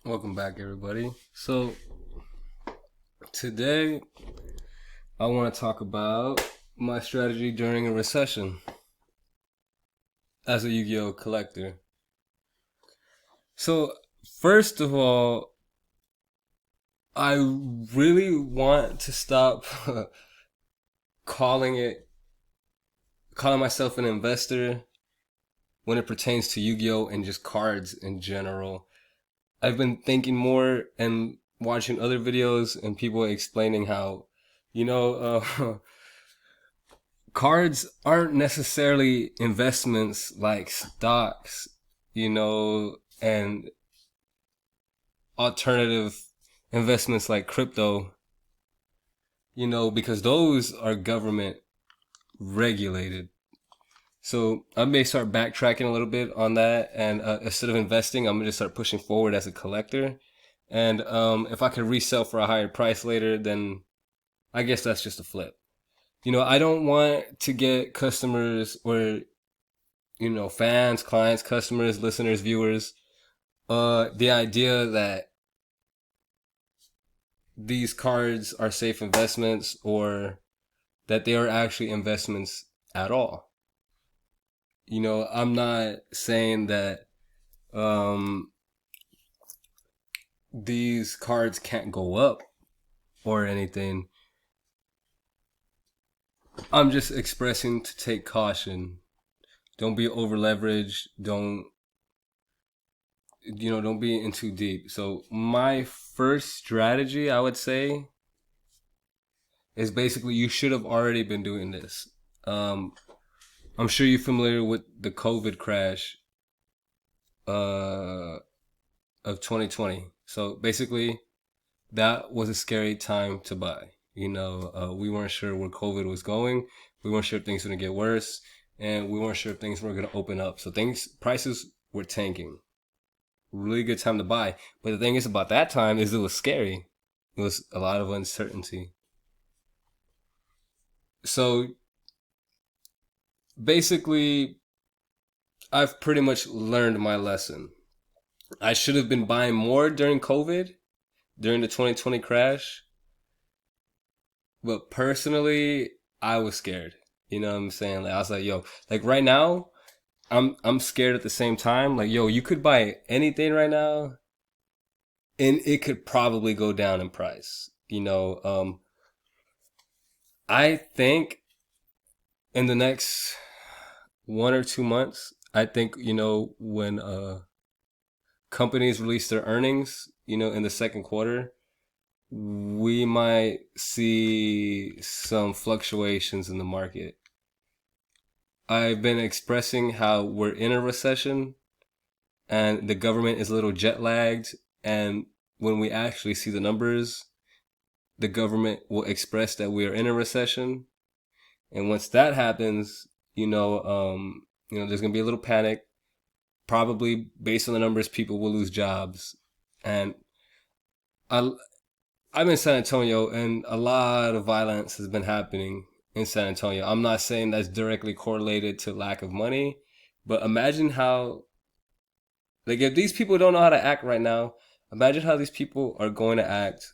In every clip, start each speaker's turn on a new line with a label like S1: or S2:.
S1: Welcome back, everybody. So, today I want to talk about my strategy during a recession as a Yu-Gi-Oh collector. So, first of all, I really want to stop calling it calling myself an investor when it pertains to Yu-Gi-Oh and just cards in general. I've been thinking more and watching other videos and people explaining how, you know, cards aren't necessarily investments like stocks, and alternative investments like crypto, because those are government regulated. So I may start backtracking a little bit on that, and instead of investing, I'm gonna just start pushing forward as a collector. And if I could resell for a higher price later, then I guess that's just a flip. I don't want to get customers or fans, clients, customers, listeners, viewers, the idea that these cards are safe investments or that they are actually investments at all. I'm not saying that um, these cards can't go up or anything. I'm just expressing to take caution. Don't be over leveraged. Don't be in too deep. So my first strategy, I would say, is basically you should have already been doing this. I'm sure you're familiar with the COVID crash uh, of 2020. So basically, that was a scary time to buy. We weren't sure where COVID was going. We weren't sure if things were going to get worse, and we weren't sure if things were going to open up. So prices were tanking. Really good time to buy. But the thing is about that time is it was scary. It was a lot of uncertainty. So basically, I've pretty much learned my lesson. I should have been buying more during COVID, during the 2020 crash. But personally, I was scared. You know what I'm saying? Like I was like, yo, like right now, I'm scared at the same time. Like, yo, you could buy anything right now and it could probably go down in price. I think in the next 1 or 2 months, I think, when companies release their earnings, in the second quarter, we might see some fluctuations in the market. I've been expressing how we're in a recession and the government is a little jet lagged. And when we actually see the numbers, the government will express that we are in a recession. And once that happens, there's going to be a little panic. Probably based on the numbers, people will lose jobs. And I, I'm in San Antonio, and a lot of violence has been happening in San Antonio. I'm not saying that's directly correlated to lack of money, but imagine how, like, if these people don't know how to act right now, imagine how these people are going to act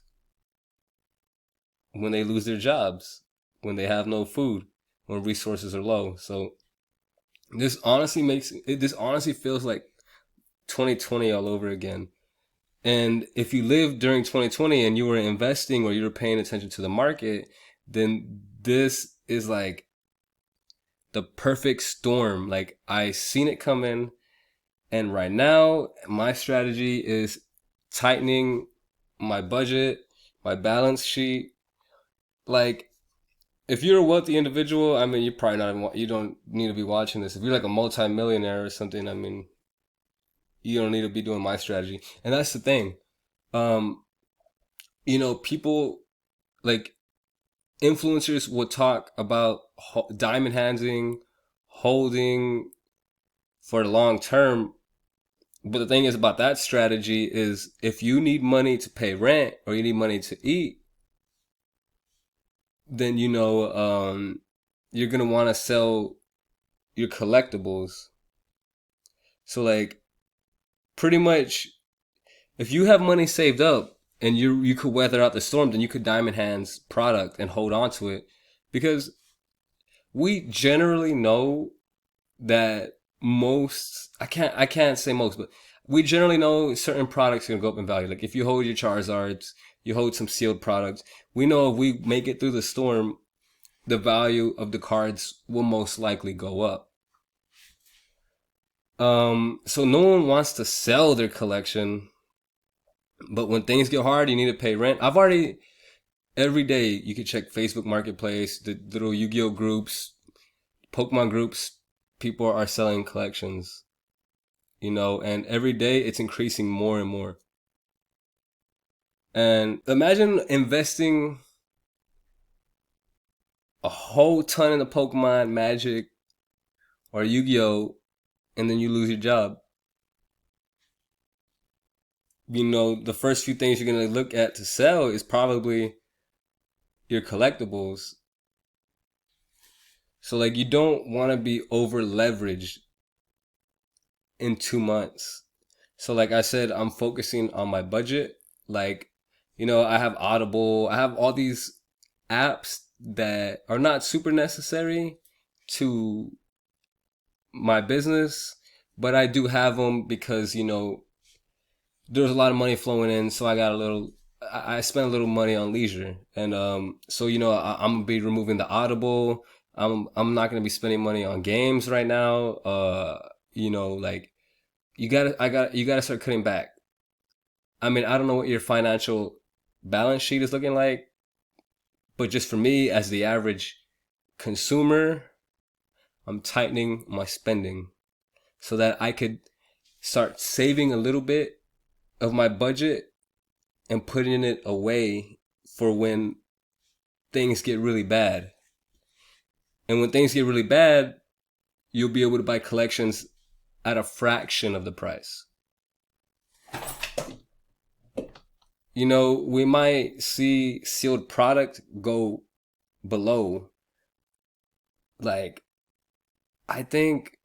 S1: when they lose their jobs, when they have no food, when resources are low. So this honestly feels like 2020 all over again. And if you lived during 2020 and you were investing or you were paying attention to the market, then this is like the perfect storm. Like I seen it coming, and right now my strategy is tightening my budget, my balance sheet. Like if you're a wealthy individual, I mean, you're probably not even, you don't need to be watching this. If you're like a multi-millionaire or something, I mean, you don't need to be doing my strategy. And that's the thing. Um, people like influencers will talk about diamond handing, holding for the long term. But the thing is about that strategy is if you need money to pay rent or you need money to eat, then you're gonna want to sell your collectibles. So like pretty much If you have money saved up and you could weather out the storm, then you could diamond hands product and hold on to it, because we generally know that most, I can't say most, but we generally know certain products are gonna go up in value. Like if you hold your Charizards, you hold some sealed products. We know if we make it through the storm, the value of the cards will most likely go up. So no one wants to sell their collection, but when things get hard, you need to pay rent. I've already every day you can check Facebook Marketplace, the little Yu-Gi-Oh groups, Pokemon groups. People are selling collections, and every day it's increasing more and more. And imagine investing a whole ton in the Pokemon, Magic, or Yu-Gi-Oh, and then you lose your job. The first few things you're gonna look at to sell is probably your collectibles. So like you don't want to be over leveraged in 2 months. So like I said, I'm focusing on my budget. Like, I have Audible, I have all these apps that are not super necessary to my business, but I do have them because, there's a lot of money flowing in. So I spend a little money on leisure. And, so, I'm going to be removing the Audible. I'm not going to be spending money on games right now. Like you gotta start cutting back. I mean, I don't know what your financial balance sheet is looking like, but just for me as the average consumer, I'm tightening my spending so that I could start saving a little bit of my budget and putting it away for when things get really bad. And when things get really bad, you'll be able to buy collections at a fraction of the price. We might see sealed product go below. Like, I think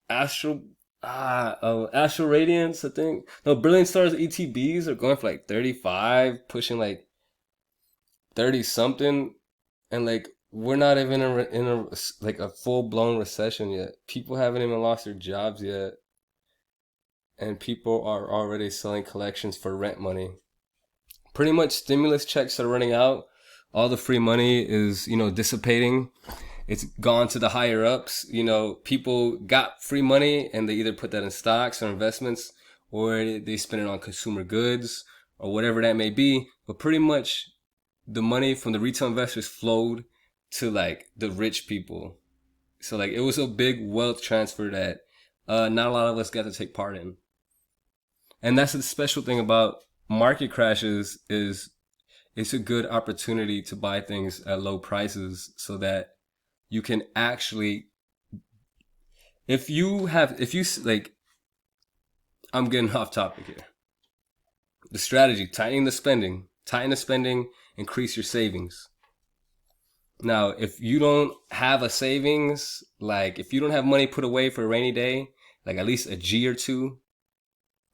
S1: Astral Radiance, I think. No, Brilliant Stars ETBs are going for like 35, pushing like 30 something. And like, we're not even in a like a full blown recession yet. People haven't even lost their jobs yet. And people are already selling collections for rent money. Pretty much stimulus checks are running out. All the free money is, dissipating. It's gone to the higher ups. People got free money and they either put that in stocks or investments, or they spend it on consumer goods or whatever that may be. But pretty much the money from the retail investors flowed to like the rich people. So like it was a big wealth transfer that not a lot of us got to take part in. And that's the special thing about market crashes is it's a good opportunity to buy things at low prices so that you can actually, if you like, I'm getting off topic here. The strategy, tighten the spending, increase your savings. Now, if you don't have a savings, like if you don't have money put away for a rainy day, like at least a G or two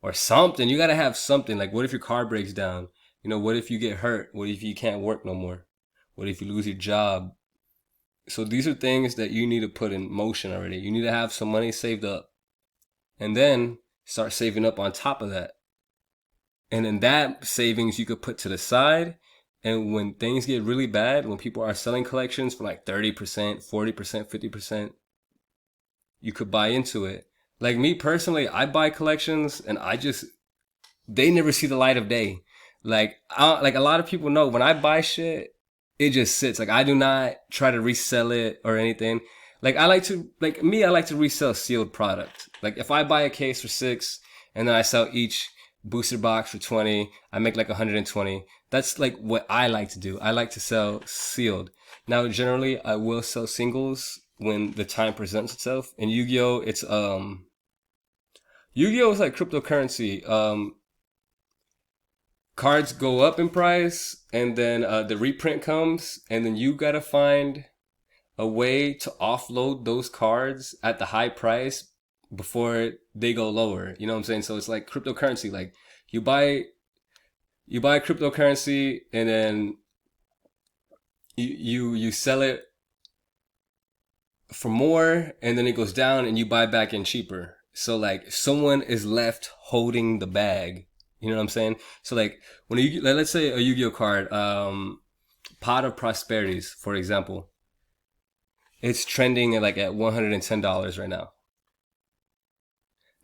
S1: or something, you got to have something. Like what if your car breaks down? What if you get hurt? What if you can't work no more? What if you lose your job? So these are things that you need to put in motion already. You need to have some money saved up and then start saving up on top of that. And then that savings you could put to the side. And when things get really bad, when people are selling collections for like 30%, 40%, 50%, you could buy into it. Like me personally, I buy collections and they never see the light of day. Like a lot of people know when I buy shit, it just sits. Like I do not try to resell it or anything. Like I like to resell sealed product. Like if I buy a case for 6 and then I sell each booster box for 20, I make like 120. That's like what I like to do. I like to sell sealed. Now generally I will sell singles when the time presents itself. In Yu-Gi-Oh, Yu-Gi-Oh is like cryptocurrency. Cards go up in price and then the reprint comes and then you gotta find a way to offload those cards at the high price before they go lower. You know what I'm saying? So it's like cryptocurrency. Like You buy you buy cryptocurrency, and then you sell it for more, and then it goes down, and you buy back in cheaper. So like someone is left holding the bag. You know what I'm saying? So like when you let's say a Yu-Gi-Oh card, Pot of Prosperities, for example, it's trending at like at $110 right now.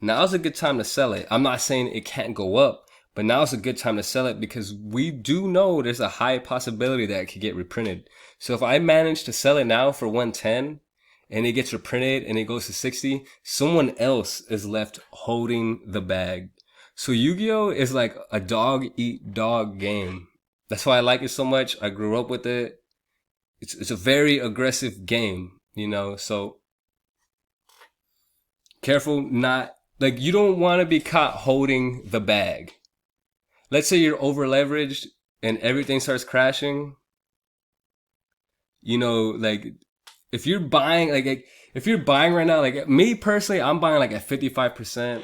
S1: Now's a good time to sell it. I'm not saying it can't go up, but now's a good time to sell it because we do know there's a high possibility that it could get reprinted. So if I manage to sell it now for 110 and it gets reprinted and it goes to 60, someone else is left holding the bag. So Yu-Gi-Oh is like a dog eat dog game. That's why I like it so much. I grew up with it. It's a very aggressive game, you know, so careful not, like, you don't want to be caught holding the bag. Let's say you're over leveraged and everything starts crashing. You know, like if you're buying, like if you're buying right now, like me personally, I'm buying like at 55%,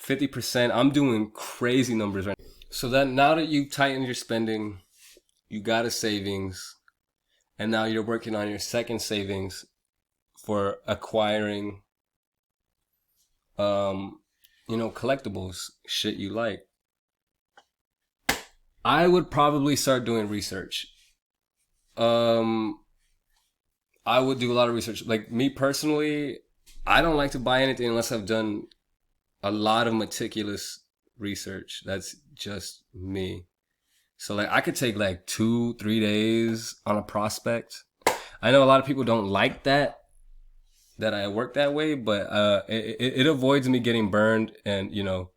S1: 50%. I'm doing crazy numbers right now. So that now that you tightened your spending, you got a savings, and now you're working on your second savings for acquiring, collectibles, shit you like. I would probably start doing research. Um, I would do a lot of research. Like me personally, I don't like to buy anything unless I've done a lot of meticulous research. That's just me. So like I could take like 2-3 days on a prospect. I know a lot of people don't like that I work that way, but it avoids me getting burned, and you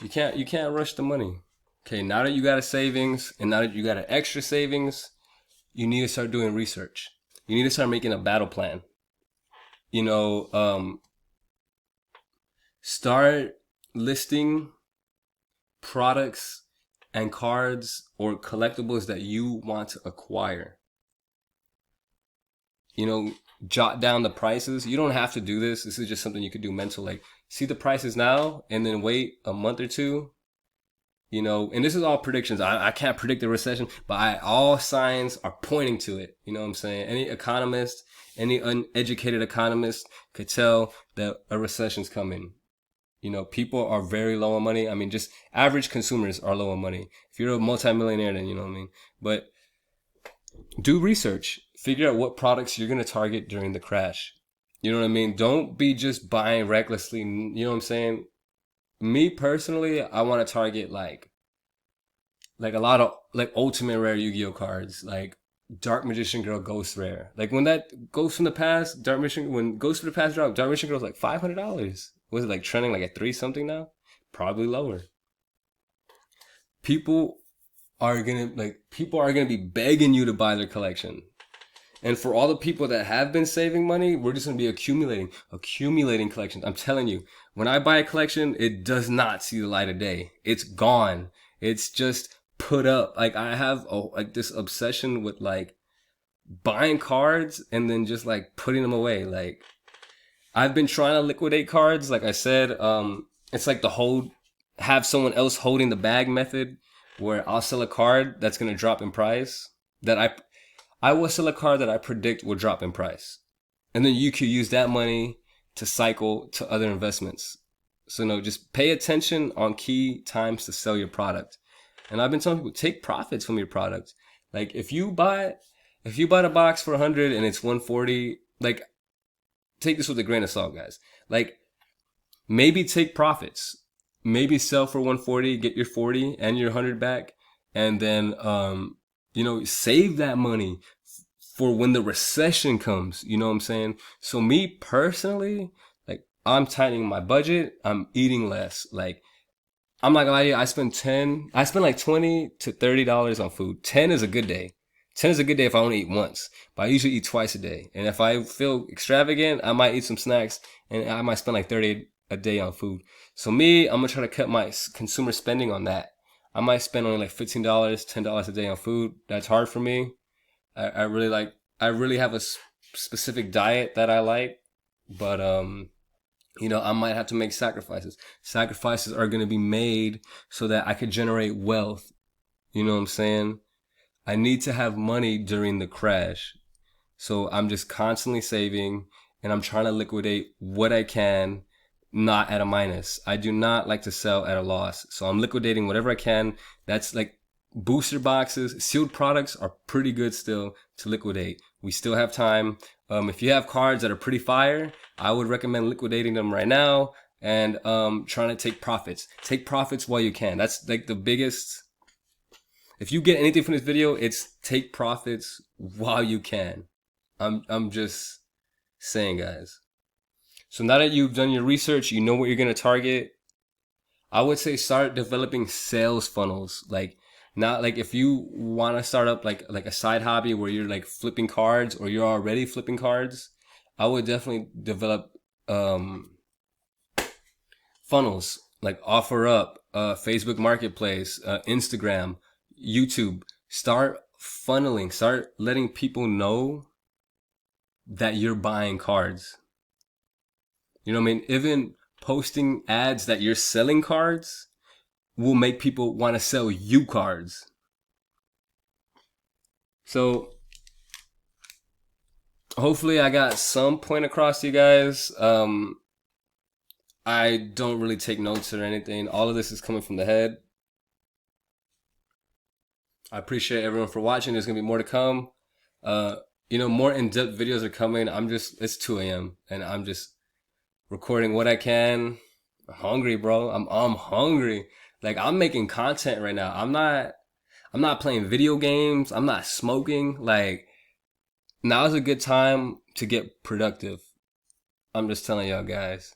S1: can't rush the money. Okay, now that you got a savings and now that you got an extra savings, you need to start doing research. You need to start making a battle plan. You know, start listing products and cards or collectibles that you want to acquire. You know, jot down the prices. You don't have to do this. This is just something you could do mental. Like, see the prices now and then wait a month or two. You know, and this is all predictions. I can't predict the recession, but all signs are pointing to it. You know what I'm saying? Any economist, any uneducated economist could tell that a recession's coming. You know, people are very low on money. I mean, just average consumers are low on money. If you're a multimillionaire, then you know what I mean. But do research. Figure out what products you're going to target during the crash. You know what I mean? Don't be just buying recklessly. You know what I'm saying? Me personally, I want to target like a lot of like ultimate rare Yu-Gi-Oh cards, like Dark Magician Girl Ghost Rare. Like when that Ghost from the Past, when Ghost from the Past dropped, Dark Magician Girl was like $500. Was it like trending like at 3 something now? Probably lower. People are gonna be begging you to buy their collection. And for all the people that have been saving money, we're just going to be accumulating collections. I'm telling you, when I buy a collection, it does not see the light of day. It's gone. It's just put up. Like I have this obsession with like buying cards and then just like putting them away. Like I've been trying to liquidate cards. Like I said, it's like have someone else holding the bag method, where I'll sell a card that's going to drop in price that I will sell a card that I predict will drop in price. And then you could use that money to cycle to other investments. So no, just pay attention on key times to sell your product. And I've been telling people, take profits from your product. Like if you bought a box for 100 and it's 140, like take this with a grain of salt, guys. Like maybe take profits. Maybe sell for 140, get your 40 and your 100 back, and then save that money for when the recession comes. You know what I'm saying? So me personally, like I'm tightening my budget. I'm eating less. Like I'm not gonna lie to you, I spend like $20 to $30 on food. 10 is a good day. 10 is a good day if I only eat once, but I usually eat twice a day. And if I feel extravagant, I might eat some snacks, and I might spend like 30 a day on food. So me, I'm gonna try to cut my consumer spending on that. I might spend only like $15, $10 a day on food. That's hard for me. I really have a specific diet that I like, but I might have to make sacrifices. Sacrifices are going to be made so that I could generate wealth. You know what I'm saying? I need to have money during the crash. So I'm just constantly saving and I'm trying to liquidate what I can, not at a minus. I do not like to sell at a loss. So I'm liquidating whatever I can. That's like booster boxes. Sealed products are pretty good still to liquidate. We still have time. If you have cards that are pretty fire, I would recommend liquidating them right now and trying to take profits. Take profits while you can. That's like the biggest. If you get anything from this video, it's take profits while you can. I'm just saying, guys. So now that you've done your research, you know what you're gonna target. I would say start developing sales funnels. Like, not like if you want to start up like a side hobby where you're like flipping cards or you're already flipping cards, I would definitely develop funnels like OfferUp, Facebook Marketplace, Instagram, YouTube. Start funneling. Start letting people know that you're buying cards. You know what I mean? Even posting ads that you're selling cards will make people want to sell you cards. So hopefully I got some point across to you guys. I don't really take notes or anything. All of this is coming from the head. I appreciate everyone for watching. There's going to be more to come. More in-depth videos are coming. It's 2 a.m. and I'm just recording what I can. I'm hungry, bro. I'm hungry. Like, I'm making content right now. I'm not playing video games. I'm not smoking. Like, now's a good time to get productive. I'm just telling y'all guys.